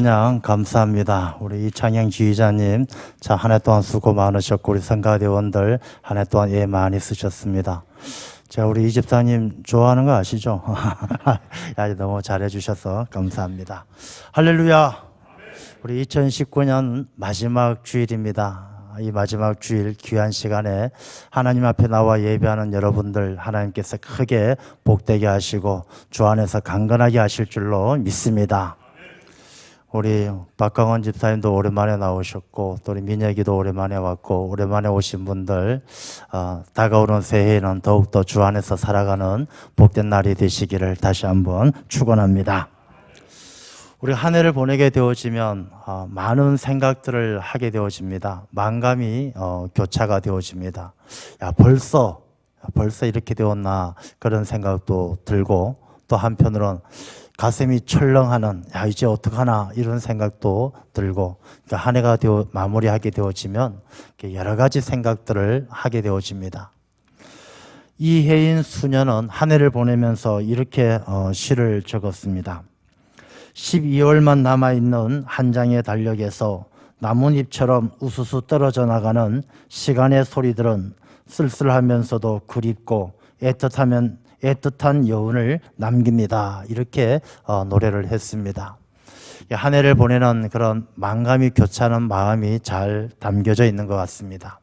그냥 감사합니다. 우리 이창영 지휘자님, 자, 한 해 동안 수고 많으셨고, 우리 성가대원들 한 해 동안 예 많이 쓰셨습니다. 자, 우리 이 집사님 좋아하는 거 아시죠? 야, 너무 잘해주셔서 감사합니다. 할렐루야. 우리 2019년 마지막 주일입니다. 이 마지막 주일 귀한 시간에 하나님 앞에 나와 예배하는 여러분들 하나님께서 크게 복되게 하시고 주 안에서 강건하게 하실 줄로 믿습니다. 우리 박강원 집사님도 오랜만에 나오셨고 또 우리 민혁이도 오랜만에 왔고 오랜만에 오신 분들 다가오는 새해에는 더욱더 주 안에서 살아가는 복된 날이 되시기를 다시 한번 축원합니다. 우리 한 해를 보내게 되어지면 많은 생각들을 하게 되어집니다. 만감이 교차가 되어집니다. 야, 벌써 이렇게 되었나 그런 생각도 들고 또 한편으로는 가슴이 철렁하는 야 이제 어떡하나 이런 생각도 들고 그러니까 한 해가 마무리하게 되어지면 여러 가지 생각들을 하게 되어집니다. 이혜인 수녀는 한 해를 보내면서 이렇게 시를 적었습니다. 12월만 남아있는 한 장의 달력에서 나뭇잎처럼 우수수 떨어져 나가는 시간의 소리들은 쓸쓸하면서도 그립고 애틋한 여운을 남깁니다. 이렇게 노래를 했습니다. 한 해를 보내는 그런 만감이 교차하는 마음이 잘 담겨져 있는 것 같습니다.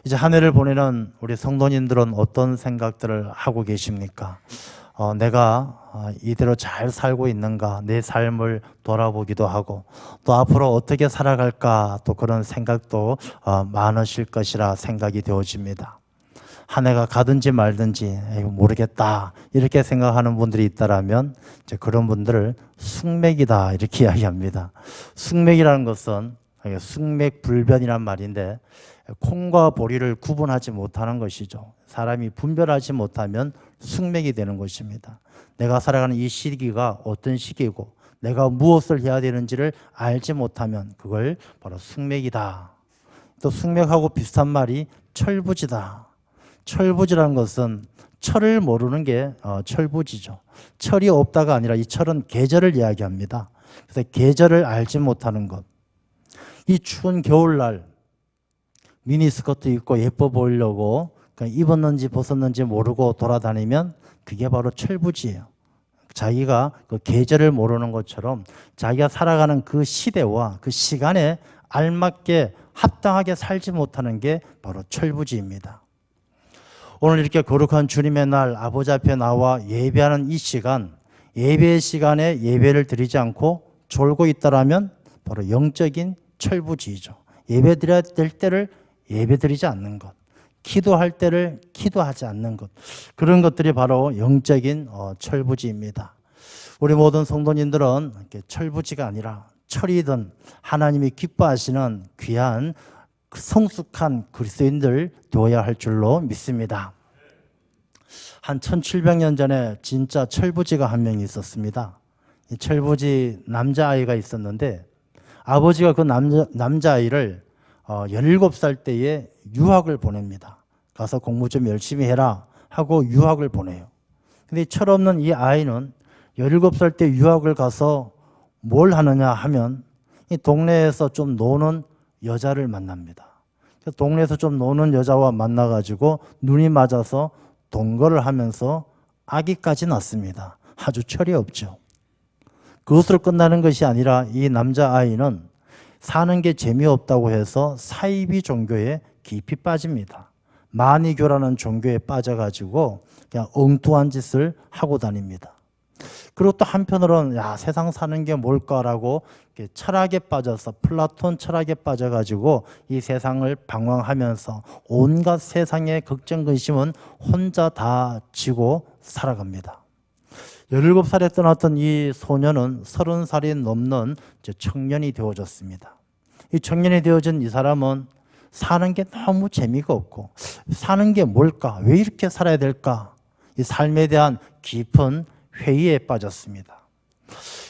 이제 한 해를 보내는 우리 성도님들은 어떤 생각들을 하고 계십니까? 내가 이대로 잘 살고 있는가, 내 삶을 돌아보기도 하고 또 앞으로 어떻게 살아갈까 또 그런 생각도 많으실 것이라 생각이 되어집니다. 한 해가 가든지 말든지 모르겠다 이렇게 생각하는 분들이 있다라면 이제 그런 분들을 숙맥이다 이렇게 이야기합니다. 숙맥이라는 것은 숙맥불변이란 말인데 콩과 보리를 구분하지 못하는 것이죠. 사람이 분별하지 못하면 숙맥이 되는 것입니다. 내가 살아가는 이 시기가 어떤 시기고 내가 무엇을 해야 되는지를 알지 못하면 그걸 바로 숙맥이다. 또 숙맥하고 비슷한 말이 철부지다. 철부지라는 것은 철을 모르는 게 철부지죠. 철이 없다가 아니라 이 철은 계절을 이야기합니다. 그래서 계절을 알지 못하는 것. 이 추운 겨울날 미니스커트 입고 예뻐 보이려고 입었는지 벗었는지 모르고 돌아다니면 그게 바로 철부지예요. 자기가 그 계절을 모르는 것처럼 자기가 살아가는 그 시대와 그 시간에 알맞게 합당하게 살지 못하는 게 바로 철부지입니다. 오늘 이렇게 거룩한 주님의 날 아버지 앞에 나와 예배하는 이 시간, 예배의 시간에 예배를 드리지 않고 졸고 있다라면 바로 영적인 철부지이죠. 예배 드려야 될 때를 예배 드리지 않는 것, 기도할 때를 기도하지 않는 것, 그런 것들이 바로 영적인 철부지입니다. 우리 모든 성도님들은 철부지가 아니라 철이든 하나님이 기뻐하시는 귀한 성숙한 그리스도인들 되어야 할 줄로 믿습니다. 한 1700년 전에 진짜 철부지가 한 명이 있었습니다. 이 철부지 남자아이가 있었는데 아버지가 그 남자아이를 17살 때에 유학을 보냅니다. 가서 공부 좀 열심히 해라 하고 유학을 보내요. 근데 철없는 이 아이는 17살 때 유학을 가서 뭘 하느냐 하면 이 동네에서 좀 노는 여자를 만납니다. 동네에서 좀 노는 여자와 만나가지고 눈이 맞아서 동거를 하면서 아기까지 낳습니다. 아주 철이 없죠. 그것으로 끝나는 것이 아니라 이 남자아이는 사는 게 재미없다고 해서 사이비 종교에 깊이 빠집니다. 마니교라는 종교에 빠져가지고 그냥 엉뚱한 짓을 하고 다닙니다. 그리고 또 한편으로는 세상 사는 게 뭘까라고 철학에 빠져서 플라톤 철학에 빠져가지고 이 세상을 방황하면서 온갖 세상의 걱정 근심은 혼자 다 지고 살아갑니다. 17살에 떠났던 이 소녀는 30살이 넘는 청년이 되어졌습니다. 이 청년이 되어진 이 사람은 사는 게 너무 재미가 없고 사는 게 뭘까? 왜 이렇게 살아야 될까? 이 삶에 대한 깊은 회의에 빠졌습니다.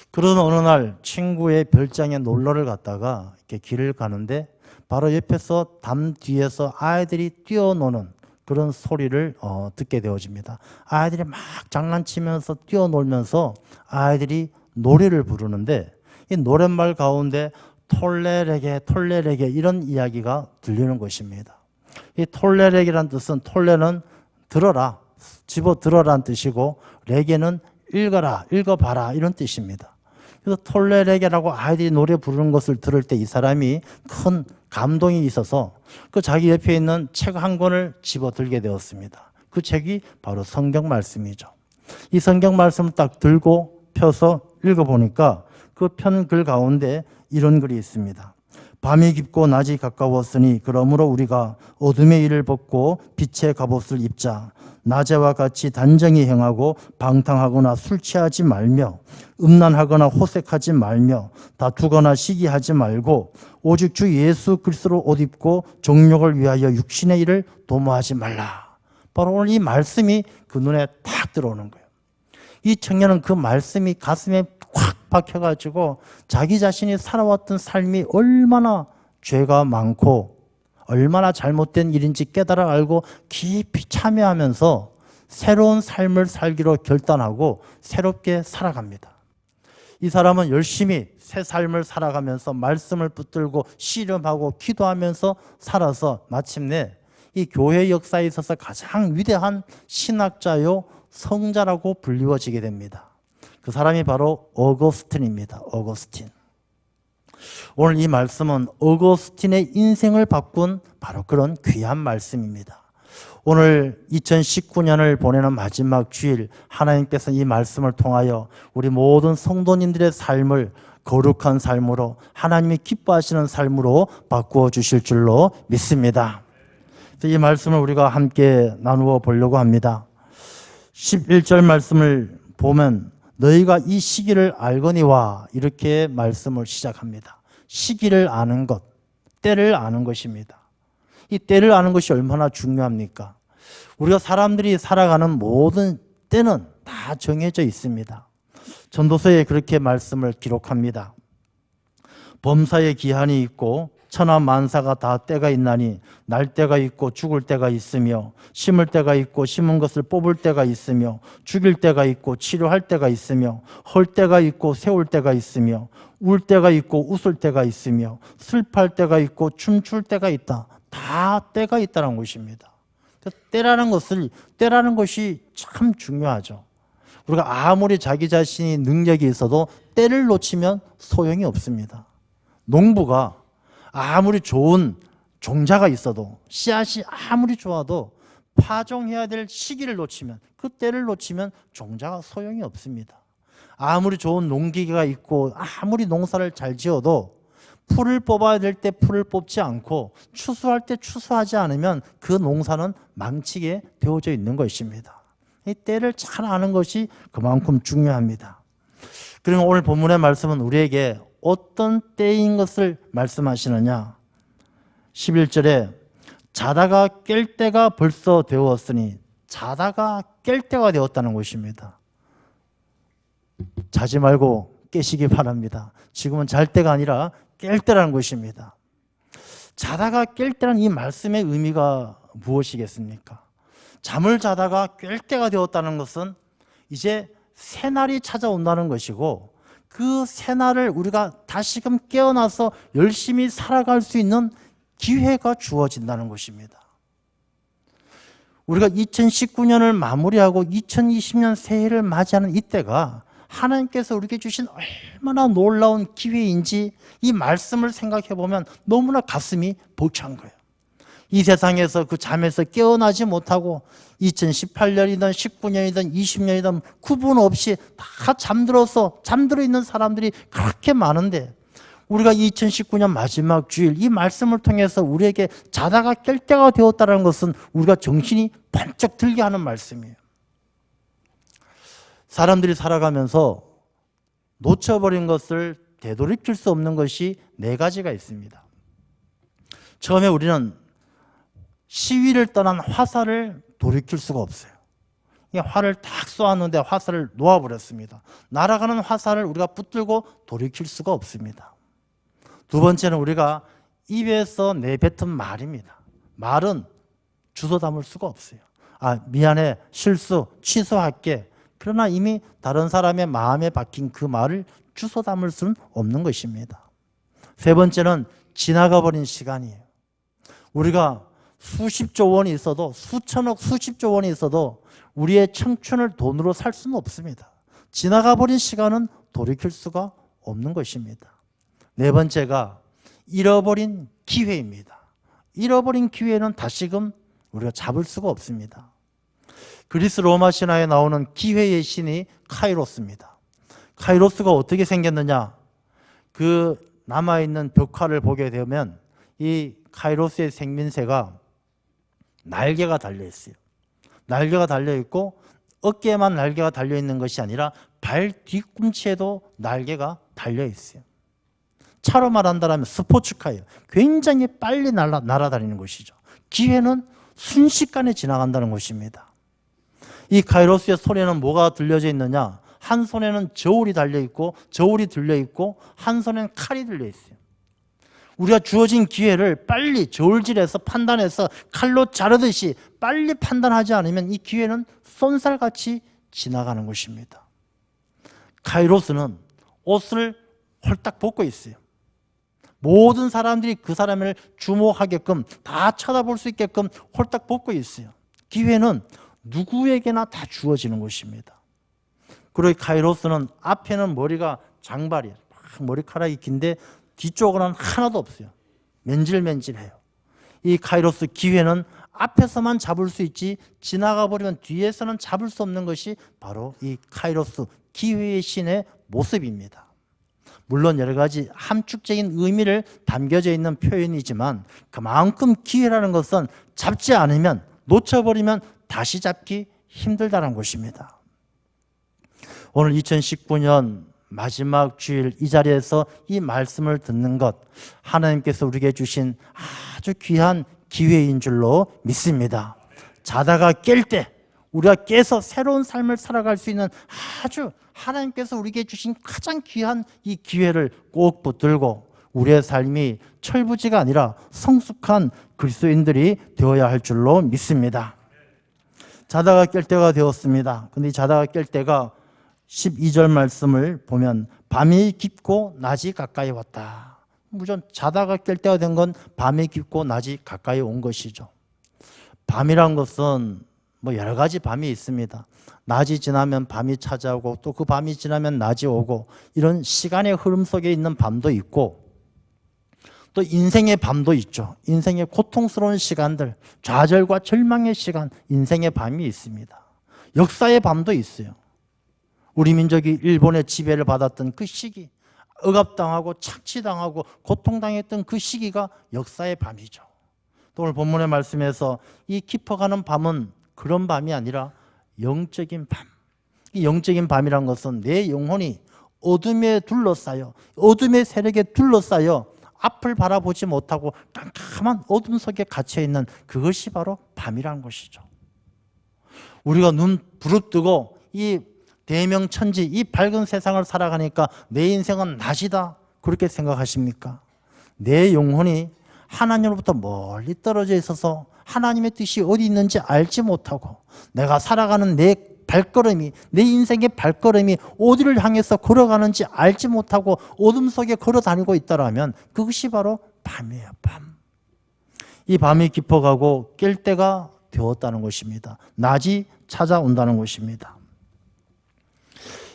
그런 어느 날 친구의 별장에 놀러를 갔다가 이렇게 길을 가는데 바로 옆에서 담 뒤에서 아이들이 뛰어노는 그런 소리를 듣게 되어집니다. 아이들이 막 장난치면서 뛰어놀면서 아이들이 노래를 부르는데 이 노랫말 가운데 톨레레게 톨레레게 이런 이야기가 들리는 것입니다. 이 톨레레게란 뜻은 톨레는 들어라, 집어 들어라는 뜻이고 레게는 읽어라, 읽어봐라 이런 뜻입니다. 그래서 톨레레게라고 아이들이 노래 부르는 것을 들을 때 이 사람이 큰 감동이 있어서 그 자기 옆에 있는 책 한 권을 집어 들게 되었습니다. 그 책이 바로 성경 말씀이죠. 이 성경 말씀을 딱 들고 펴서 읽어보니까 그 편 글 가운데 이런 글이 있습니다. 밤이 깊고 낮이 가까웠으니 그러므로 우리가 어둠의 일을 벗고 빛의 갑옷을 입자. 낮에와 같이 단정히 행하고 방탕하거나 술 취하지 말며 음란하거나 호색하지 말며 다투거나 시기하지 말고 오직 주 예수 그리스도로 옷 입고 정욕을 위하여 육신의 일을 도모하지 말라. 바로 오늘 이 말씀이 그 눈에 탁 들어오는 거예요. 이 청년은 그 말씀이 가슴에 확 박혀가지고 자기 자신이 살아왔던 삶이 얼마나 죄가 많고 얼마나 잘못된 일인지 깨달아 알고 깊이 참여하면서 새로운 삶을 살기로 결단하고 새롭게 살아갑니다. 이 사람은 열심히 새 삶을 살아가면서 말씀을 붙들고 씨름하고 기도하면서 살아서 마침내 이 교회 역사에 있어서 가장 위대한 신학자요 성자라고 불리워지게 됩니다. 그 사람이 바로 어거스틴입니다. 어거스틴. 오늘 이 말씀은 어거스틴의 인생을 바꾼 바로 그런 귀한 말씀입니다. 오늘 2019년을 보내는 마지막 주일 하나님께서 이 말씀을 통하여 우리 모든 성도님들의 삶을 거룩한 삶으로 하나님이 기뻐하시는 삶으로 바꾸어 주실 줄로 믿습니다. 이 말씀을 우리가 함께 나누어 보려고 합니다. 11절 말씀을 보면 너희가 이 시기를 알거니와 이렇게 말씀을 시작합니다. 시기를 아는 것, 때를 아는 것입니다. 이 때를 아는 것이 얼마나 중요합니까? 우리가 사람들이 살아가는 모든 때는 다 정해져 있습니다. 전도서에 그렇게 말씀을 기록합니다. 범사의 기한이 있고 천하 만사가 다 때가 있나니 날 때가 있고 죽을 때가 있으며 심을 때가 있고 심은 것을 뽑을 때가 있으며 죽일 때가 있고 치료할 때가 있으며 헐 때가 있고 세울 때가 있으며 울 때가 있고 웃을 때가 있으며 슬퍼할 때가 있고 춤출 때가 있다. 다 때가 있다는 것입니다. 때라는 것이 참 중요하죠. 우리가 아무리 자기 자신이 능력이 있어도 때를 놓치면 소용이 없습니다. 농부가 아무리 좋은 종자가 있어도 씨앗이 아무리 좋아도 파종해야 될 시기를 놓치면 그 때를 놓치면 종자가 소용이 없습니다. 아무리 좋은 농기계가 있고 아무리 농사를 잘 지어도 풀을 뽑아야 될 때 풀을 뽑지 않고 추수할 때 추수하지 않으면 그 농사는 망치게 되어져 있는 것입니다. 이 때를 잘 아는 것이 그만큼 중요합니다. 그리고 오늘 본문의 말씀은 우리에게 어떤 때인 것을 말씀하시느냐. 11절에 자다가 깰 때가 벌써 되었으니 자다가 깰 때가 되었다는 것입니다. 자지 말고 깨시기 바랍니다. 지금은 잘 때가 아니라 깰 때라는 것입니다. 자다가 깰 때라는 이 말씀의 의미가 무엇이겠습니까? 잠을 자다가 깰 때가 되었다는 것은 이제 새날이 찾아온다는 것이고 그 새날을 우리가 다시금 깨어나서 열심히 살아갈 수 있는 기회가 주어진다는 것입니다. 우리가 2019년을 마무리하고 2020년 새해를 맞이하는 이때가 하나님께서 우리에게 주신 얼마나 놀라운 기회인지 이 말씀을 생각해 보면 너무나 가슴이 벅찬 거예요. 이 세상에서 그 잠에서 깨어나지 못하고 2018년이든 19년이든 20년이든 구분 없이 다 잠들어 있는 사람들이 그렇게 많은데 우리가 2019년 마지막 주일 이 말씀을 통해서 우리에게 자다가 깰 때가 되었다는 것은 우리가 정신이 번쩍 들게 하는 말씀이에요. 사람들이 살아가면서 놓쳐버린 것을 되돌이킬 수 없는 것이 4가지가 있습니다. 처음에 우리는 시위를 떠난 화살을 돌이킬 수가 없어요. 활을 탁 쏘았는데 화살을 놓아버렸습니다. 날아가는 화살을 우리가 붙들고 돌이킬 수가 없습니다. 두 번째는 우리가 입에서 내뱉은 말입니다. 말은 주워 담을 수가 없어요. 미안해, 실수, 취소할게. 그러나 이미 다른 사람의 마음에 박힌 그 말을 주워 담을 수는 없는 것입니다. 세 번째는 지나가 버린 시간이에요. 우리가 수십조 원이 있어도, 수천억, 수십조 원이 있어도 우리의 청춘을 돈으로 살 수는 없습니다. 지나가 버린 시간은 돌이킬 수가 없는 것입니다. 네 번째가 잃어버린 기회입니다. 잃어버린 기회는 다시금 우리가 잡을 수가 없습니다. 그리스 로마 신화에 나오는 기회의 신이 카이로스입니다. 카이로스가 어떻게 생겼느냐? 그 남아있는 벽화를 보게 되면 이 카이로스의 생민새가 날개가 달려있어요. 날개가 달려있고 어깨에만 날개가 달려있는 것이 아니라 발 뒤꿈치에도 날개가 달려있어요. 차로 말한다면 스포츠카예요. 굉장히 빨리 날아다니는 것이죠. 기회는 순식간에 지나간다는 것입니다. 이 카이로스의 손에는 뭐가 들려져 있느냐? 한 손에는 저울이 달려있고 저울이 들려있고 한 손에는 칼이 들려있어요. 우리가 주어진 기회를 빨리 저울질해서 판단해서 칼로 자르듯이 빨리 판단하지 않으면 이 기회는 쏜살같이 지나가는 것입니다. 카이로스는 옷을 홀딱 벗고 있어요. 모든 사람들이 그 사람을 주목하게끔 다 쳐다볼 수 있게끔 홀딱 벗고 있어요. 기회는 누구에게나 다 주어지는 것입니다. 그리고 카이로스는 앞에는 머리가 장발이에요. 머리카락이 긴데 뒤쪽으로는 하나도 없어요. 맨질맨질해요. 이 카이로스 기회는 앞에서만 잡을 수 있지 지나가 버리면 뒤에서는 잡을 수 없는 것이 바로 이 카이로스 기회의 신의 모습입니다. 물론 여러 가지 함축적인 의미를 담겨져 있는 표현이지만 그만큼 기회라는 것은 잡지 않으면, 놓쳐버리면 다시 잡기 힘들다는 것입니다. 오늘 2019년 마지막 주일 이 자리에서 이 말씀을 듣는 것, 하나님께서 우리에게 주신 아주 귀한 기회인 줄로 믿습니다. 자다가 깰 때 우리가 깨서 새로운 삶을 살아갈 수 있는 아주 하나님께서 우리에게 주신 가장 귀한 이 기회를 꼭 붙들고 우리의 삶이 철부지가 아니라 성숙한 그리스도인들이 되어야 할 줄로 믿습니다. 자다가 깰 때가 되었습니다. 근데 이 자다가 깰 때가 12절 말씀을 보면 밤이 깊고 낮이 가까이 왔다. 무전 자다가 깰 때가 된 건 밤이 깊고 낮이 가까이 온 것이죠. 밤이란 것은 뭐 여러 가지 밤이 있습니다. 낮이 지나면 밤이 찾아오고 또 그 밤이 지나면 낮이 오고 이런 시간의 흐름 속에 있는 밤도 있고 또 인생의 밤도 있죠. 인생의 고통스러운 시간들, 좌절과 절망의 시간, 인생의 밤이 있습니다. 역사의 밤도 있어요. 우리 민족이 일본의 지배를 받았던 그 시기, 억압당하고 착취당하고 고통당했던 그 시기가 역사의 밤이죠. 또 오늘 본문의 말씀에서 이 깊어가는 밤은 그런 밤이 아니라 영적인 밤. 이 영적인 밤이란 것은 내 영혼이 어둠에 둘러싸여, 어둠의 세력에 둘러싸여 앞을 바라보지 못하고 깜깜한 어둠 속에 갇혀있는 그것이 바로 밤이라는 것이죠. 우리가 눈 부릅뜨고 이 대명천지, 이 밝은 세상을 살아가니까 내 인생은 낮이다 그렇게 생각하십니까? 내 영혼이 하나님으로부터 멀리 떨어져 있어서 하나님의 뜻이 어디 있는지 알지 못하고 내가 살아가는 내 발걸음이, 내 인생의 발걸음이 어디를 향해서 걸어가는지 알지 못하고 어둠 속에 걸어 다니고 있다라면 그것이 바로 밤이에요. 밤. 이 밤이 깊어가고 깰 때가 되었다는 것입니다. 낮이 찾아온다는 것입니다.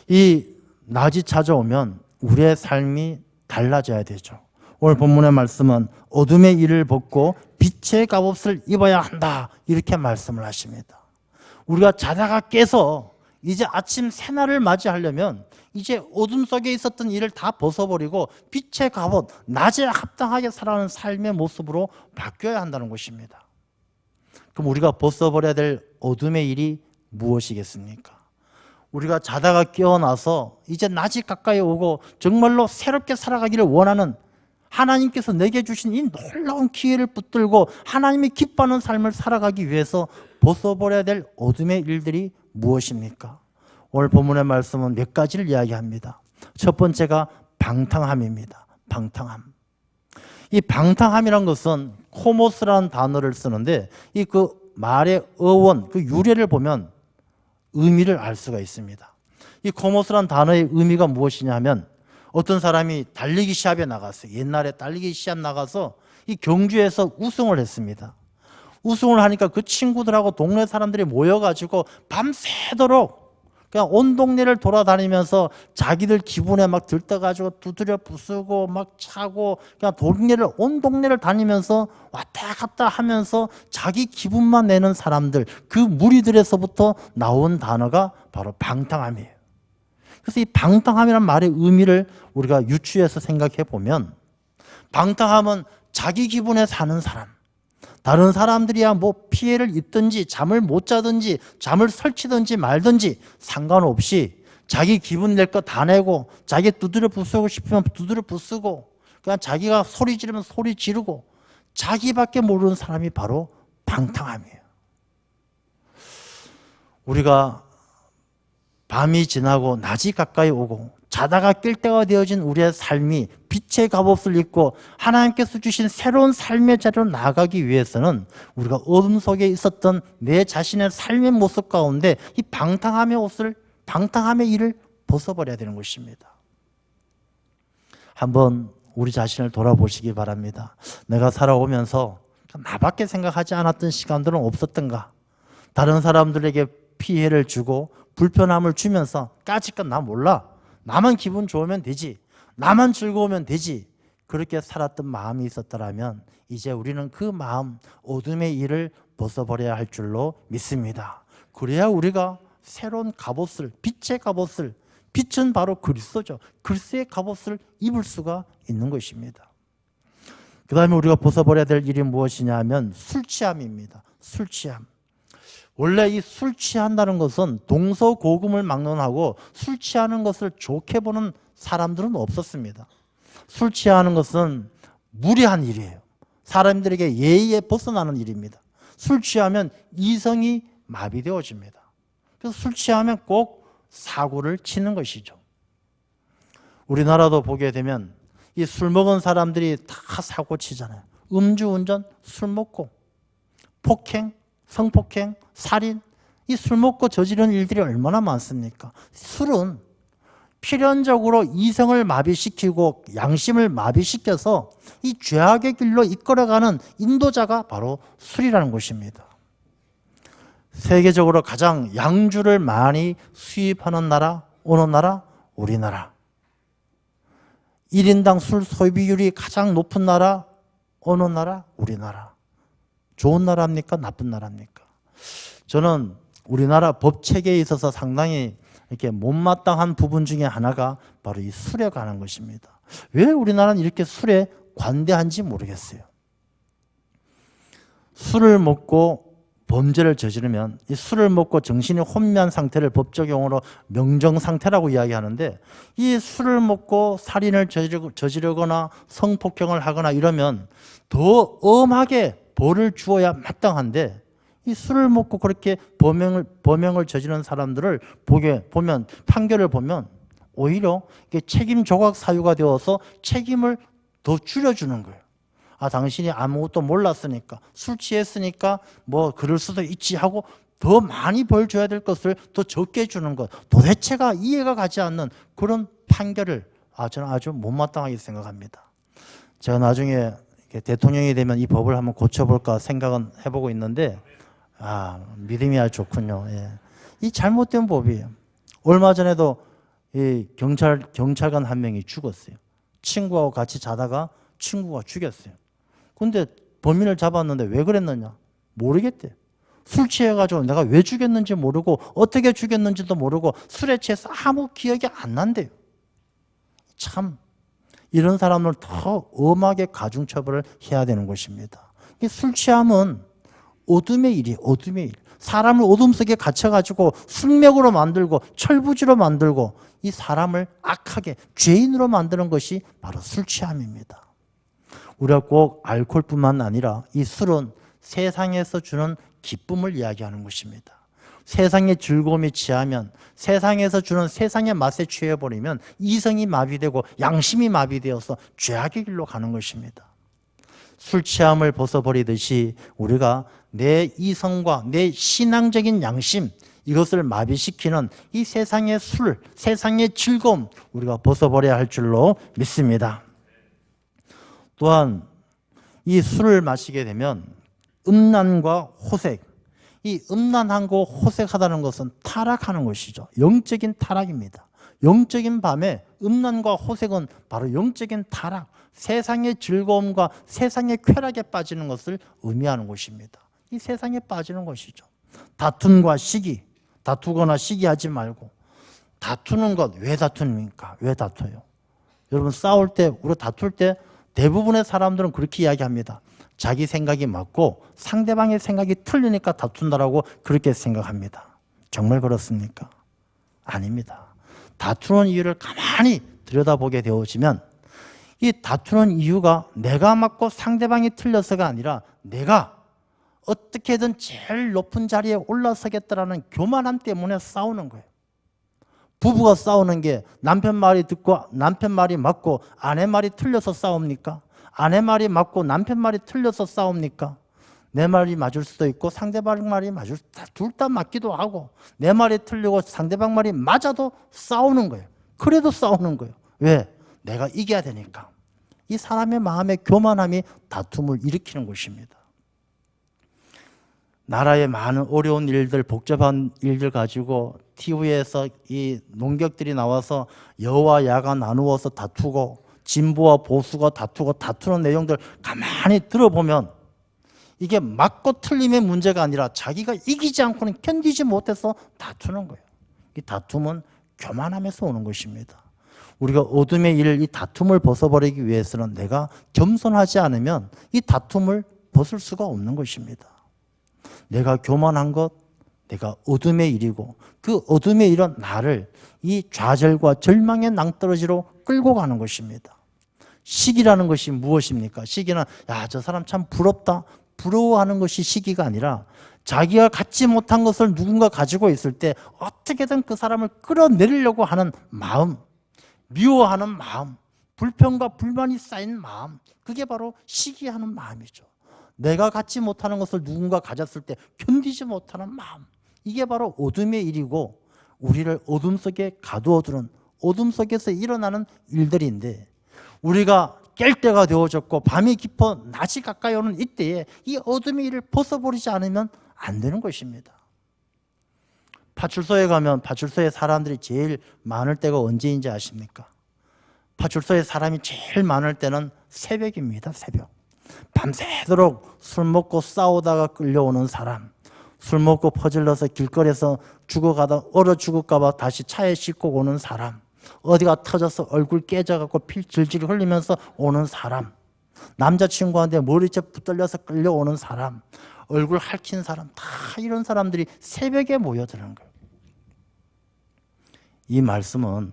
이 낮이 찾아오면 우리의 삶이 달라져야 되죠. 오늘 본문의 말씀은 어둠의 일을 벗고 빛의 갑옷을 입어야 한다 이렇게 말씀을 하십니다. 우리가 자다가 깨서 이제 아침 새날을 맞이하려면 이제 어둠 속에 있었던 일을 다 벗어버리고 빛의 갑옷, 낮에 합당하게 살아가는 삶의 모습으로 바뀌어야 한다는 것입니다. 그럼 우리가 벗어버려야 될 어둠의 일이 무엇이겠습니까? 우리가 자다가 깨어나서 이제 낮이 가까이 오고 정말로 새롭게 살아가기를 원하는 하나님께서 내게 주신 이 놀라운 기회를 붙들고 하나님이 기뻐하는 삶을 살아가기 위해서 벗어버려야 될 어둠의 일들이 무엇입니까? 오늘 본문의 말씀은 몇 가지를 이야기합니다. 첫 번째가 방탕함입니다. 방탕함. 이 방탕함이란 것은 코모스라는 단어를 쓰는데 이 그 말의 어원, 그 유래를 보면 의미를 알 수가 있습니다. 이 코모스란 단어의 의미가 무엇이냐 하면 어떤 사람이 달리기 시합에 나갔어요. 옛날에 달리기 시합 나가서 이 경주에서 우승을 했습니다. 우승을 하니까 그 친구들하고 동네 사람들이 모여가지고 밤새도록 그냥 온 동네를 돌아다니면서 자기들 기분에 막 들떠가지고 두드려 부수고 막 차고 그냥 온 동네를 다니면서 왔다 갔다 하면서 자기 기분만 내는 사람들, 그 무리들에서부터 나온 단어가 바로 방탕함이에요. 그래서 이 방탕함이라는 말의 의미를 우리가 유추해서 생각해 보면, 방탕함은 자기 기분에 사는 사람, 다른 사람들이야 뭐 피해를 입든지 잠을 못 자든지 잠을 설치든지 말든지 상관없이 자기 기분 낼 거 다 내고, 자기 두드려 부수고 싶으면 두드려 부수고, 그냥 자기가 소리 지르면 소리 지르고, 자기밖에 모르는 사람이 바로 방탕함이에요. 우리가 밤이 지나고 낮이 가까이 오고 자다가 깰 때가 되어진 우리의 삶이 빛의 갑옷을 입고 하나님께서 주신 새로운 삶의 자리로 나아가기 위해서는 우리가 어둠 속에 있었던 내 자신의 삶의 모습 가운데 이 방탕함의 일을 벗어버려야 되는 것입니다. 한번 우리 자신을 돌아보시기 바랍니다. 내가 살아오면서 나밖에 생각하지 않았던 시간들은 없었던가? 다른 사람들에게 피해를 주고 불편함을 주면서 까짓건 나 몰라, 나만 기분 좋으면 되지, 나만 즐거우면 되지, 그렇게 살았던 마음이 있었더라면 이제 우리는 그 마음, 어둠의 일을 벗어버려야 할 줄로 믿습니다. 그래야 우리가 새로운 갑옷을, 빛의 갑옷을, 빛은 바로 그리스도죠, 그리스도의 갑옷을 입을 수가 있는 것입니다. 그 다음에 우리가 벗어버려야 될 일이 무엇이냐 하면 술 취함입니다. 술 취함. 원래 이 술 취한다는 것은 동서고금을 막론하고 술 취하는 것을 좋게 보는 사람들은 없었습니다. 술 취하는 것은 무례한 일이에요. 사람들에게 예의에 벗어나는 일입니다. 술 취하면 이성이 마비되어집니다. 그래서 술 취하면 꼭 사고를 치는 것이죠. 우리나라도 보게 되면 이 술 먹은 사람들이 다 사고 치잖아요. 음주운전, 술 먹고, 폭행, 성폭행, 살인, 이 술 먹고 저지른 일들이 얼마나 많습니까? 술은 필연적으로 이성을 마비시키고 양심을 마비시켜서 이 죄악의 길로 이끌어가는 인도자가 바로 술이라는 것입니다. 세계적으로 가장 양주를 많이 수입하는 나라, 어느 나라? 우리나라. 1인당 술 소비율이 가장 높은 나라, 어느 나라? 우리나라. 좋은 나라입니까? 나쁜 나라입니까? 저는 우리나라 법 체계에 있어서 상당히 이렇게 못마땅한 부분 중에 하나가 바로 이 술에 관한 것입니다. 왜 우리나라는 이렇게 술에 관대한지 모르겠어요. 술을 먹고 범죄를 저지르면 이 술을 먹고 정신이 혼미한 상태를 법적 용어로 명정 상태라고 이야기하는데, 이 술을 먹고 살인을 저지르거나 성폭행을 하거나 이러면 더 엄하게 벌을 주어야 마땅한데, 이 술을 먹고 그렇게 범행을 저지르는 사람들을 보면 판결을 보면 오히려 이게 책임 조각 사유가 되어서 책임을 더 줄여주는 거예요. 아, 당신이 아무것도 몰랐으니까, 술 취했으니까 뭐 그럴 수도 있지 하고 더 많이 벌 줘야 될 것을 더 적게 주는 것, 도대체가 이해가 가지 않는 그런 판결을 저는 아주 못마땅하게 생각합니다. 제가 나중에 대통령이 되면 이 법을 한번 고쳐볼까 생각은 해보고 있는데, 믿음이 아주 좋군요. 예. 이 잘못된 법이에요. 얼마 전에도 이 경찰관 한 명이 죽었어요. 친구하고 같이 자다가 친구가 죽였어요. 근데 범인을 잡았는데 왜 그랬느냐? 모르겠대. 술 취해가지고 내가 왜 죽였는지 모르고 어떻게 죽였는지도 모르고 술에 취해서 아무 기억이 안 난대요. 참, 이런 사람을 더 엄하게 가중처벌을 해야 되는 것입니다. 술 취함은 어둠의 일이에요. 어둠의 일. 사람을 어둠 속에 갇혀가지고 숙맥으로 만들고 철부지로 만들고 이 사람을 악하게 죄인으로 만드는 것이 바로 술 취함입니다. 우리가 꼭 알코올뿐만 아니라 이 술은 세상에서 주는 기쁨을 이야기하는 것입니다. 세상의 즐거움이 취하면, 세상에서 주는 세상의 맛에 취해버리면 이성이 마비되고 양심이 마비되어서 죄악의 길로 가는 것입니다. 술 취함을 벗어버리듯이 우리가 내 이성과 내 신앙적인 양심, 이것을 마비시키는 이 세상의 술, 세상의 즐거움 우리가 벗어버려야 할 줄로 믿습니다. 또한 이 술을 마시게 되면 음란과 호색, 이 음란하고 호색하다는 것은 타락하는 것이죠. 영적인 타락입니다. 영적인 밤에 음란과 호색은 바로 영적인 타락, 세상의 즐거움과 세상의 쾌락에 빠지는 것을 의미하는 것입니다. 이 세상에 빠지는 것이죠. 다툼과 시기, 다투거나 시기하지 말고. 다투는 것 왜 다투니까? 왜 다투요? 여러분 싸울 때, 우리 다툴 때 대부분의 사람들은 그렇게 이야기합니다. 자기 생각이 맞고 상대방의 생각이 틀리니까 다툰다라고 그렇게 생각합니다. 정말 그렇습니까? 아닙니다. 다투는 이유를 가만히 들여다보게 되어지면 이 다투는 이유가 내가 맞고 상대방이 틀려서가 아니라 내가 어떻게든 제일 높은 자리에 올라서겠다라는 교만함 때문에 싸우는 거예요. 부부가 싸우는 게 남편 말이 듣고 남편 말이 맞고 아내 말이 틀려서 싸웁니까? 아내 말이 맞고 남편 말이 틀려서 싸웁니까? 내 말이 맞을 수도 있고 상대방 말이 맞을 수도 있고 둘 다 맞기도 하고 내 말이 틀리고 상대방 말이 맞아도 싸우는 거예요. 그래도 싸우는 거예요. 왜? 내가 이겨야 되니까. 이 사람의 마음의 교만함이 다툼을 일으키는 것입니다. 나라의 많은 어려운 일들, 복잡한 일들 가지고 TV에서 이 농객들이 나와서 여와 야가 나누어서 다투고 진보와 보수가 다투고 다투는 내용들 가만히 들어보면 이게 맞고 틀림의 문제가 아니라 자기가 이기지 않고는 견디지 못해서 다투는 거예요. 이 다툼은 교만함에서 오는 것입니다. 우리가 어둠의 일, 이 다툼을 벗어버리기 위해서는 내가 겸손하지 않으면 이 다툼을 벗을 수가 없는 것입니다. 내가 교만한 것, 내가 어둠의 일이고 그 어둠의 일은 나를 이 좌절과 절망의 낭떠러지로 끌고 가는 것입니다. 시기라는 것이 무엇입니까? 시기는 야, 저 사람 참 부럽다. 부러워하는 것이 시기가 아니라 자기가 갖지 못한 것을 누군가 가지고 있을 때 어떻게든 그 사람을 끌어내리려고 하는 마음, 미워하는 마음, 불평과 불만이 쌓인 마음, 그게 바로 시기하는 마음이죠. 내가 갖지 못하는 것을 누군가 가졌을 때 견디지 못하는 마음, 이게 바로 어둠의 일이고 우리를 어둠 속에 가두어두는 어둠 속에서 일어나는 일들인데 우리가 깰 때가 되어졌고 밤이 깊어 낮이 가까이 오는 이때에 이 어둠의 일을 벗어버리지 않으면 안 되는 것입니다. 파출소에 가면 파출소에 사람들이 제일 많을 때가 언제인지 아십니까? 파출소에 사람이 제일 많을 때는 새벽입니다. 새벽. 밤새도록 술 먹고 싸우다가 끌려오는 사람, 술 먹고 퍼질러서 길거리에서 죽어가다 얼어 죽을까 봐 다시 차에 싣고 오는 사람, 어디가 터져서 얼굴 깨져갖고 피 질질 흘리면서 오는 사람, 남자친구한테 머리채 붙들려서 끌려오는 사람, 얼굴 핥힌 사람, 다 이런 사람들이 새벽에 모여드는 거예요. 이 말씀은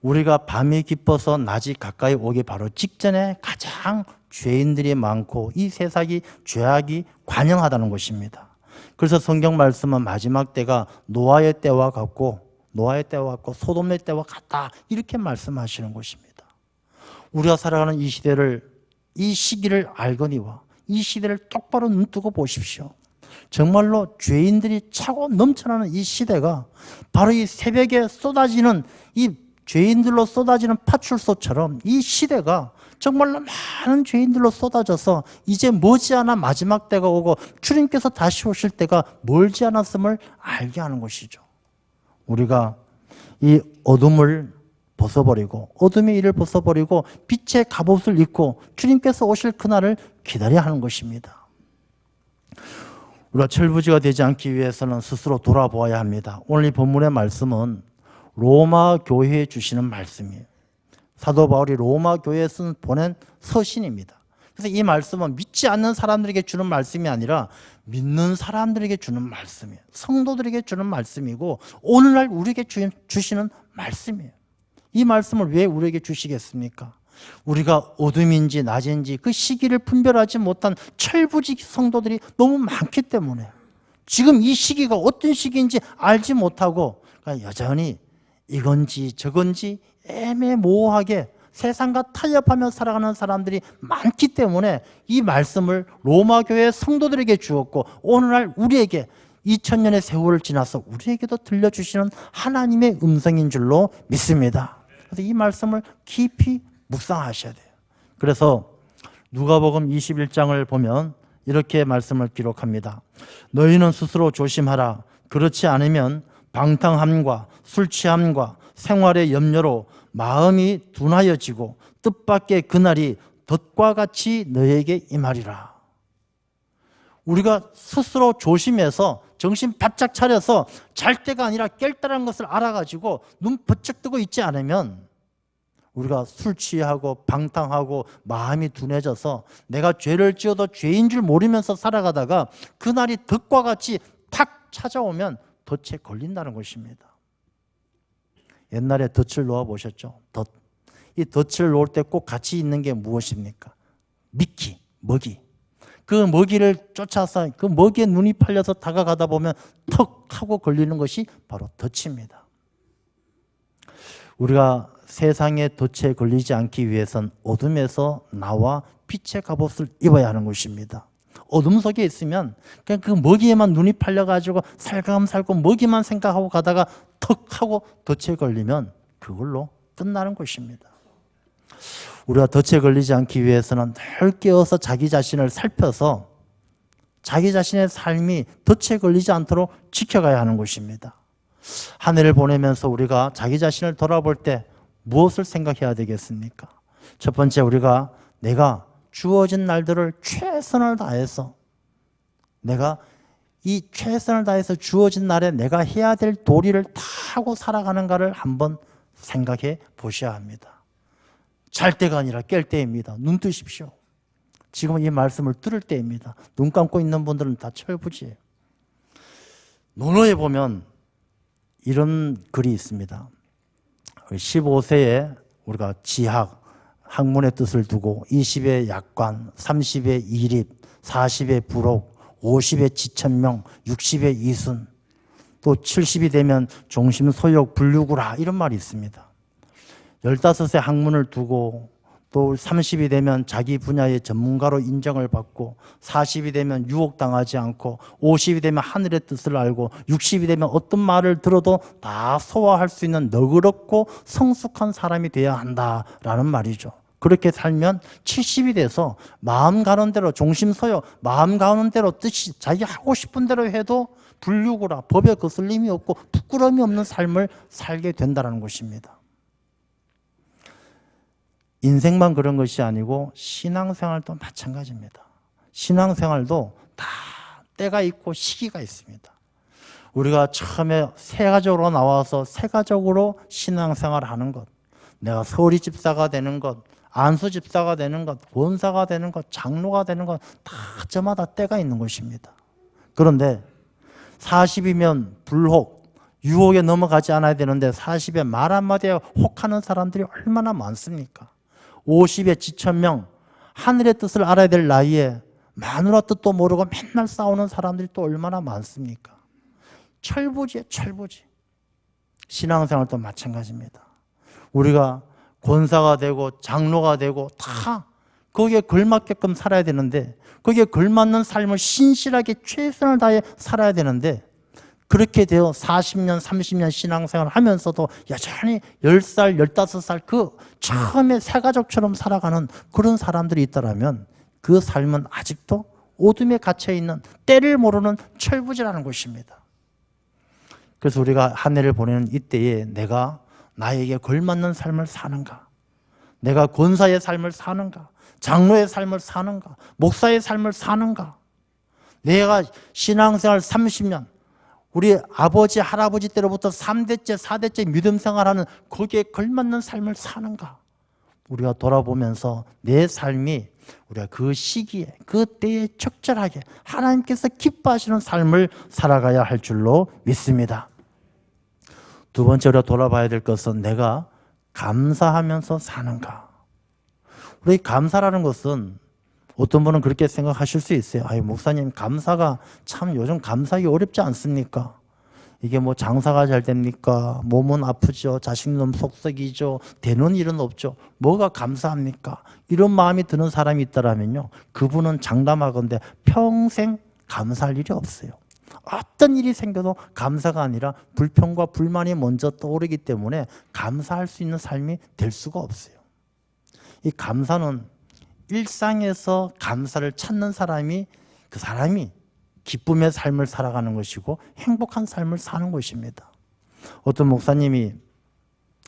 우리가 밤이 깊어서 낮이 가까이 오기 바로 직전에 가장 죄인들이 많고 이 세상이 죄악이 관영하다는 것입니다. 그래서 성경 말씀은 마지막 때가 노아의 때와 같고 소돔의 때와 같다 이렇게 말씀하시는 것입니다. 우리가 살아가는 이 시대를 이 시기를 알거니와 이 시대를 똑바로 눈뜨고 보십시오. 정말로 죄인들이 차고 넘쳐나는 이 시대가 바로 이 새벽에 쏟아지는 이 죄인들로 쏟아지는 파출소처럼 이 시대가 정말로 많은 죄인들로 쏟아져서 이제 머지않아 마지막 때가 오고 주님께서 다시 오실 때가 멀지 않았음을 알게 하는 것이죠. 우리가 이 어둠을 벗어버리고 어둠의 일을 벗어버리고 빛의 갑옷을 입고 주님께서 오실 그날을 기다려야 하는 것입니다. 우리가 철부지가 되지 않기 위해서는 스스로 돌아보아야 합니다. 오늘 이 본문의 말씀은 로마 교회에 주시는 말씀이에요. 사도 바울이 로마 교회에 보낸 서신입니다. 그래서 이 말씀은 믿지 않는 사람들에게 주는 말씀이 아니라 믿는 사람들에게 주는 말씀이에요. 성도들에게 주는 말씀이고 오늘날 우리에게 주시는 말씀이에요. 이 말씀을 왜 우리에게 주시겠습니까? 우리가 어둠인지 낮인지 그 시기를 분별하지 못한 철부지 성도들이 너무 많기 때문에 지금 이 시기가 어떤 시기인지 알지 못하고 여전히 이건지 저건지 애매모호하게 세상과 타협하며 살아가는 사람들이 많기 때문에 이 말씀을 로마 교회 성도들에게 주었고 오늘날 우리에게 2000년의 세월을 지나서 우리에게도 들려주시는 하나님의 음성인 줄로 믿습니다. 그래서 이 말씀을 깊이 묵상하셔야 돼요. 그래서 누가복음 21장을 보면 이렇게 말씀을 기록합니다. 너희는 스스로 조심하라. 그렇지 않으면 방탕함과 술 취함과 생활의 염려로 마음이 둔하여지고 뜻밖의 그날이 덫과 같이 너희에게 임하리라. 우리가 스스로 조심해서 정신 바짝 차려서 잘 때가 아니라 깰 때라는 것을 알아가지고 눈 번쩍 뜨고 있지 않으면 우리가 술 취하고 방탕하고 마음이 둔해져서 내가 죄를 지어도 죄인 줄 모르면서 살아가다가 그날이 덫과 같이 탁 찾아오면 덫에 걸린다는 것입니다. 옛날에 덫을 놓아보셨죠? 덫. 이 덫을 놓을 때 꼭 같이 있는 게 무엇입니까? 미끼, 먹이. 그 먹이를 쫓아서 그 먹이에 눈이 팔려서 다가가다 보면 턱 하고 걸리는 것이 바로 덫입니다. 우리가 세상의 덫에 걸리지 않기 위해선 어둠에서 나와 빛의 갑옷을 입어야 하는 것입니다. 어둠 속에 있으면 그냥 그 먹이에만 눈이 팔려가지고 살금살금 먹이만 생각하고 가다가 턱 하고 덫에 걸리면 그걸로 끝나는 것입니다. 우리가 덫에 걸리지 않기 위해서는 늘 깨어서 자기 자신을 살펴서 자기 자신의 삶이 덫에 걸리지 않도록 지켜가야 하는 것입니다. 한 해를 보내면서 우리가 자기 자신을 돌아볼 때 무엇을 생각해야 되겠습니까? 첫 번째, 우리가 내가 주어진 날들을 최선을 다해서 내가 이 최선을 다해서 주어진 날에 내가 해야 될 도리를 다 하고 살아가는가를 한번 생각해 보셔야 합니다. 잘 때가 아니라 깰 때입니다. 눈 뜨십시오. 지금 이 말씀을 들을 때입니다. 눈 감고 있는 분들은 다 철부지예요. 논어에 보면 이런 글이 있습니다. 15세에 우리가 지학, 학문의 뜻을 두고 20에 약관, 30에 이립, 40에 부록, 50에 지천명, 60에 이순, 또 70이 되면 종심, 소욕, 불류구라 이런 말이 있습니다. 15세 학문을 두고 또 30이 되면 자기 분야의 전문가로 인정을 받고 40이 되면 유혹당하지 않고 50이 되면 하늘의 뜻을 알고 60이 되면 어떤 말을 들어도 다 소화할 수 있는 너그럽고 성숙한 사람이 되어야 한다라는 말이죠. 그렇게 살면 70이 돼서 마음 가는 대로 종심소욕, 마음 가는 대로 뜻이 자기 하고 싶은 대로 해도 불류구라 법에 거슬림이 없고 부끄러움이 없는 삶을 살게 된다는 것입니다. 인생만 그런 것이 아니고 신앙생활도 마찬가지입니다. 신앙생활도 다 때가 있고 시기가 있습니다. 우리가 처음에 세가족으로 나와서 세가족으로 신앙생활을 하는 것, 내가 서리 집사가 되는 것, 안수 집사가 되는 것, 권사가 되는 것, 장로가 되는 것 다 저마다 때가 있는 것입니다. 그런데 40이면 불혹, 유혹에 넘어가지 않아야 되는데 40에 말 한마디에 혹하는 사람들이 얼마나 많습니까? 50에 지천명, 하늘의 뜻을 알아야 될 나이에 마누라 뜻도 모르고 맨날 싸우는 사람들이 또 얼마나 많습니까? 철부지에 철부지. 신앙생활도 마찬가지입니다. 우리가 권사가 되고 장로가 되고 다 거기에 걸맞게끔 살아야 되는데 거기에 걸맞는 삶을 신실하게 최선을 다해 살아야 되는데 그렇게 되어 40년, 30년 신앙생활을 하면서도 여전히 10살, 15살 그 처음에 새가족처럼 살아가는 그런 사람들이 있다면 그 삶은 아직도 어둠에 갇혀있는 때를 모르는 철부지라는 것입니다. 그래서 우리가 한 해를 보내는 이때에 내가 나에게 걸맞는 삶을 사는가? 내가 권사의 삶을 사는가? 장로의 삶을 사는가? 목사의 삶을 사는가? 내가 신앙생활 30년 우리 아버지, 할아버지 때로부터 3대째, 4대째 믿음 생활하는 거기에 걸맞는 삶을 사는가? 우리가 돌아보면서 내 삶이 우리가 그 시기에, 그 때에 적절하게 하나님께서 기뻐하시는 삶을 살아가야 할 줄로 믿습니다. 두 번째로 돌아봐야 될 것은 내가 감사하면서 사는가? 우리 감사라는 것은 어떤 분은 그렇게 생각하실 수 있어요. 아유, 목사님, 감사가 참 요즘 감사하기 어렵지 않습니까? 이게 뭐 장사가 잘 됩니까? 몸은 아프죠. 자식놈 속썩이죠. 되는 일은 없죠. 뭐가 감사합니까? 이런 마음이 드는 사람이 있다면요. 그분은 장담하건대 평생 감사할 일이 없어요. 어떤 일이 생겨도 감사가 아니라 불평과 불만이 먼저 떠오르기 때문에 감사할 수 있는 삶이 될 수가 없어요. 이 감사는 일상에서 감사를 찾는 사람이 그 사람이 기쁨의 삶을 살아가는 것이고 행복한 삶을 사는 것입니다. 어떤 목사님이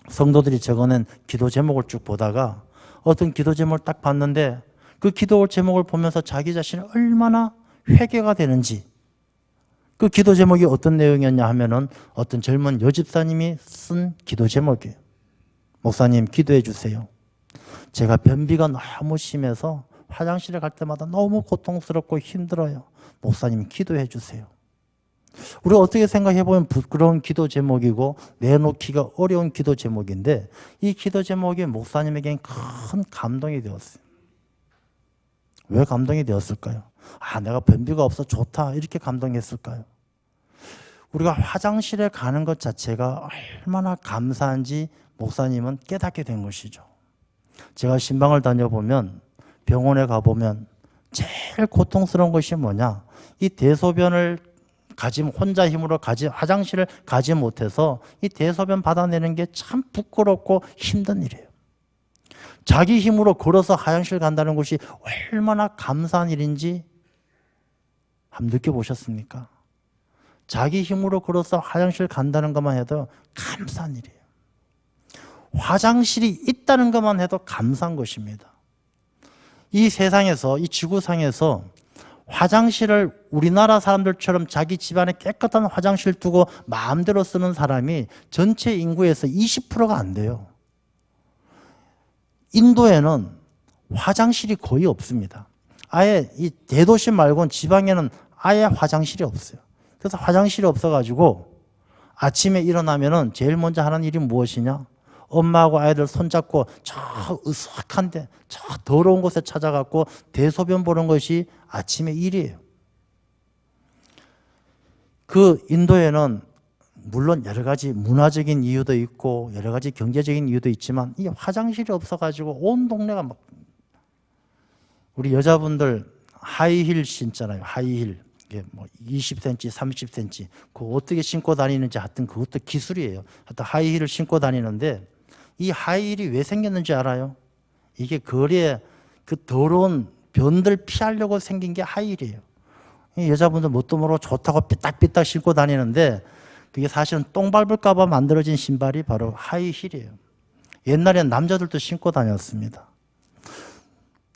성도들이 적어낸 기도 제목을 쭉 보다가 어떤 기도 제목을 딱 봤는데 그 기도 제목을 보면서 자기 자신이 얼마나 회개가 되는지, 그 기도 제목이 어떤 내용이었냐 하면은 어떤 젊은 여집사님이 쓴 기도 제목이에요. 목사님 기도해 주세요. 제가 변비가 너무 심해서 화장실에 갈 때마다 너무 고통스럽고 힘들어요. 목사님 기도해 주세요. 우리가 어떻게 생각해 보면 부끄러운 기도 제목이고 내놓기가 어려운 기도 제목인데 이 기도 제목이 목사님에겐 큰 감동이 되었어요. 왜 감동이 되었을까요? 내가 변비가 없어 좋다 이렇게 감동했을까요? 우리가 화장실에 가는 것 자체가 얼마나 감사한지 목사님은 깨닫게 된 것이죠. 제가 신방을 다녀보면 병원에 가보면 제일 고통스러운 것이 뭐냐, 이 대소변을 혼자 힘으로 화장실을 가지 못해서 이 대소변 받아내는 게 참 부끄럽고 힘든 일이에요. 자기 힘으로 걸어서 화장실 간다는 것이 얼마나 감사한 일인지 한번 느껴보셨습니까? 자기 힘으로 걸어서 화장실 간다는 것만 해도 감사한 일이에요. 화장실이 있다는 것만 해도 감사한 것입니다. 이 세상에서, 이 지구상에서 화장실을 우리나라 사람들처럼 자기 집안에 깨끗한 화장실 두고 마음대로 쓰는 사람이 전체 인구에서 20%가 안 돼요. 인도에는 화장실이 거의 없습니다. 아예 이 대도시 말고는 지방에는 아예 화장실이 없어요. 그래서 화장실이 없어가지고 아침에 일어나면은 제일 먼저 하는 일이 무엇이냐? 엄마하고 아이들 손잡고 저 으슥한데 저 더러운 곳에 찾아가고 대소변 보는 것이 아침의 일이에요. 그 인도에는 물론 여러 가지 문화적인 이유도 있고 여러 가지 경제적인 이유도 있지만 이 화장실이 없어가지고 온 동네가 막, 우리 여자분들 하이힐 신잖아요. 하이힐. 이게 뭐 20cm, 30cm. 그거 어떻게 신고 다니는지 하여튼 그것도 기술이에요. 하여튼 하이힐을 신고 다니는데 이 하이힐이 왜 생겼는지 알아요? 이게 거리에 그 더러운 변들 피하려고 생긴 게 하이힐이에요. 이 여자분들 뭣도 모르고 좋다고 삐딱삐딱 신고 다니는데 그게 사실은 똥 밟을까 봐 만들어진 신발이 바로 하이힐이에요. 옛날엔 남자들도 신고 다녔습니다.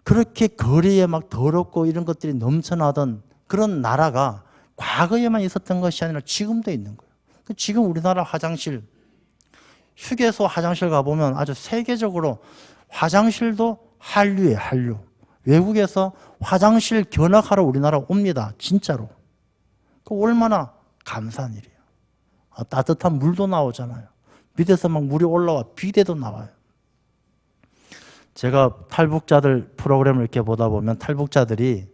그렇게 거리에 막 더럽고 이런 것들이 넘쳐나던 그런 나라가 과거에만 있었던 것이 아니라 지금도 있는 거예요. 지금 우리나라 화장실, 휴게소 화장실 가보면 아주 세계적으로 화장실도 한류예요, 한류. 외국에서 화장실 견학하러 우리나라 옵니다. 진짜로. 그 얼마나 감사한 일이에요. 따뜻한 물도 나오잖아요. 밑에서 막 물이 올라와 비데도 나와요. 제가 탈북자들 프로그램을 이렇게 보다 보면 탈북자들이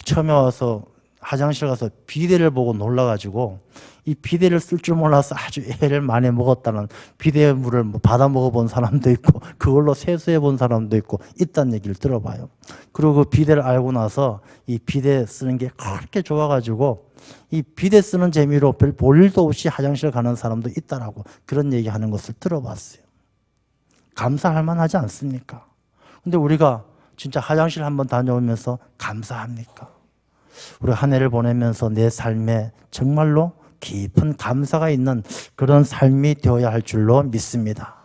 처음에 와서 화장실 가서 비데를 보고 놀라가지고 이 비데를 쓸 줄 몰라서 아주 애를 많이 먹었다는, 비데 물을 받아 먹어본 사람도 있고 그걸로 세수해 본 사람도 있고 있다는 얘기를 들어봐요. 그리고 그 비데를 알고 나서 이 비데 쓰는 게 그렇게 좋아가지고 이 비데 쓰는 재미로 별 볼 일도 없이 화장실 가는 사람도 있다라고 그런 얘기하는 것을 들어봤어요. 감사할 만하지 않습니까? 근데 우리가 진짜 화장실 한번 다녀오면서 감사합니까? 우리 한 해를 보내면서 내 삶에 정말로 깊은 감사가 있는 그런 삶이 되어야 할 줄로 믿습니다.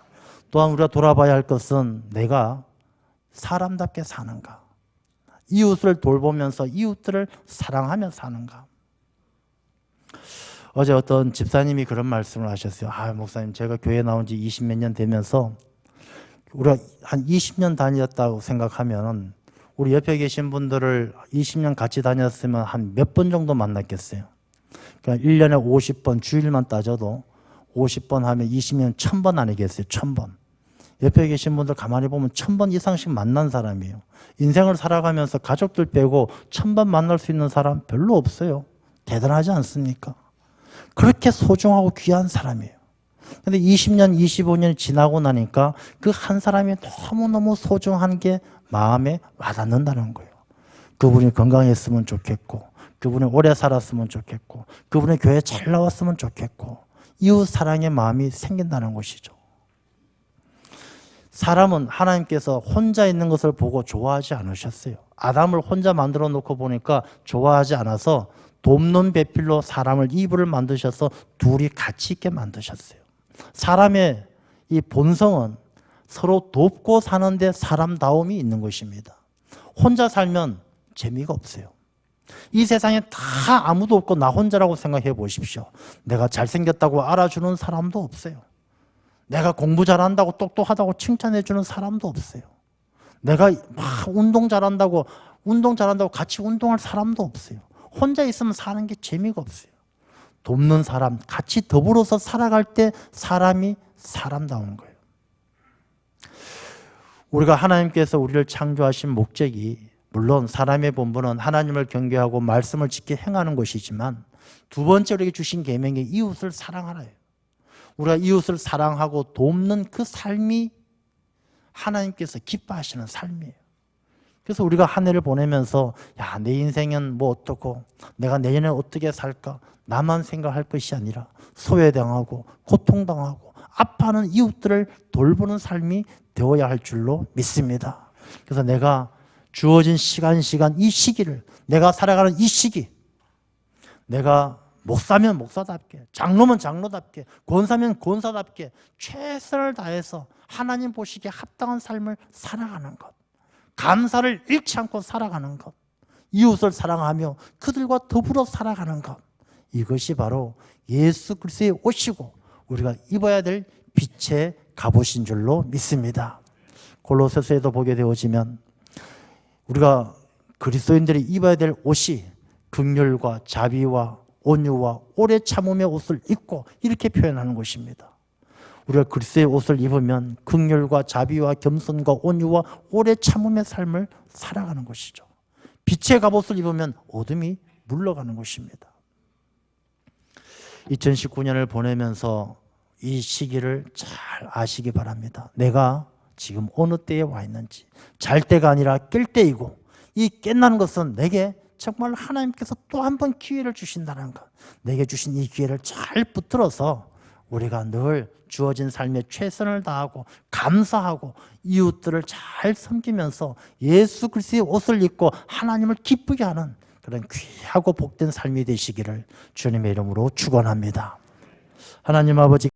또한 우리가 돌아봐야 할 것은 내가 사람답게 사는가? 이웃을 돌보면서 이웃들을 사랑하며 사는가? 어제 어떤 집사님이 그런 말씀을 하셨어요. 목사님, 제가 교회 나온 지 20몇 년 되면서 우리가 한 20년 다녔다고 생각하면 우리 옆에 계신 분들을 20년 같이 다녔으면 한 몇 번 정도 만났겠어요. 그러니까 1년에 50번, 주일만 따져도 50번 하면 20년 1000번 아니겠어요? 1000번. 옆에 계신 분들 가만히 보면 1000번 이상씩 만난 사람이에요. 인생을 살아가면서 가족들 빼고 1000번 만날 수 있는 사람 별로 없어요. 대단하지 않습니까? 그렇게 소중하고 귀한 사람이에요. 근데 20년, 25년이 지나고 나니까 그 한 사람이 너무너무 소중한 게 마음에 와닿는다는 거예요. 그분이 건강했으면 좋겠고, 그분이 오래 살았으면 좋겠고, 그분이 교회 잘 나왔으면 좋겠고, 이웃 사랑의 마음이 생긴다는 것이죠. 사람은 하나님께서 혼자 있는 것을 보고 좋아하지 않으셨어요. 아담을 혼자 만들어 놓고 보니까 좋아하지 않아서 돕는 배필로 사람을 이브를 만드셔서 둘이 같이 있게 만드셨어요. 사람의 이 본성은 서로 돕고 사는데 사람다움이 있는 것입니다. 혼자 살면 재미가 없어요. 이 세상에 다 아무도 없고 나 혼자라고 생각해 보십시오. 내가 잘생겼다고 알아주는 사람도 없어요. 내가 공부 잘한다고 똑똑하다고 칭찬해 주는 사람도 없어요. 내가 막 운동 잘한다고 같이 운동할 사람도 없어요. 혼자 있으면 사는 게 재미가 없어요. 돕는 사람, 같이 더불어서 살아갈 때 사람이 사람다운 거예요. 우리가 하나님께서 우리를 창조하신 목적이 물론 사람의 본분은 하나님을 경외하고 말씀을 지켜 행하는 것이지만 두 번째 우리에게 주신 계명이 이웃을 사랑하라예요. 우리가 이웃을 사랑하고 돕는 그 삶이 하나님께서 기뻐하시는 삶이에요. 그래서 우리가 한 해를 보내면서 야, 내 인생은 뭐 어떻고 내가 내년에 어떻게 살까 나만 생각할 것이 아니라 소외당하고 고통당하고 아파하는 이웃들을 돌보는 삶이 되어야 할 줄로 믿습니다. 그래서 내가 주어진 시간 이 시기를 내가 살아가는 이 시기 내가 목사면 목사답게 장로면 장로답게 권사면 권사답게 최선을 다해서 하나님 보시기에 합당한 삶을 살아가는 것 감사를 잃지 않고 살아가는 것 이웃을 사랑하며 그들과 더불어 살아가는 것 이것이 바로 예수 그리스도의 옷이고 우리가 입어야 될 빛의 갑옷인 줄로 믿습니다. 골로새서에도 보게 되어지면 우리가 그리스도인들이 입어야 될 옷이 긍휼과 자비와 온유와 오래 참음의 옷을 입고 이렇게 표현하는 것입니다. 우리가 그리스도의 옷을 입으면 긍휼과 자비와 겸손과 온유와 오래 참음의 삶을 살아가는 것이죠. 빛의 갑옷을 입으면 어둠이 물러가는 것입니다. 2019년을 보내면서 이 시기를 잘 아시기 바랍니다. 내가 지금 어느 때에 와 있는지 잘 때가 아니라 깰 때이고 이 깬다는 것은 내게 정말 하나님께서 또 한 번 기회를 주신다는 것 내게 주신 이 기회를 잘 붙들어서 우리가 늘 주어진 삶에 최선을 다하고 감사하고 이웃들을 잘 섬기면서 예수 그리스도의 옷을 입고 하나님을 기쁘게 하는 그런 귀하고 복된 삶이 되시기를 주님의 이름으로 축원합니다. 하나님 아버지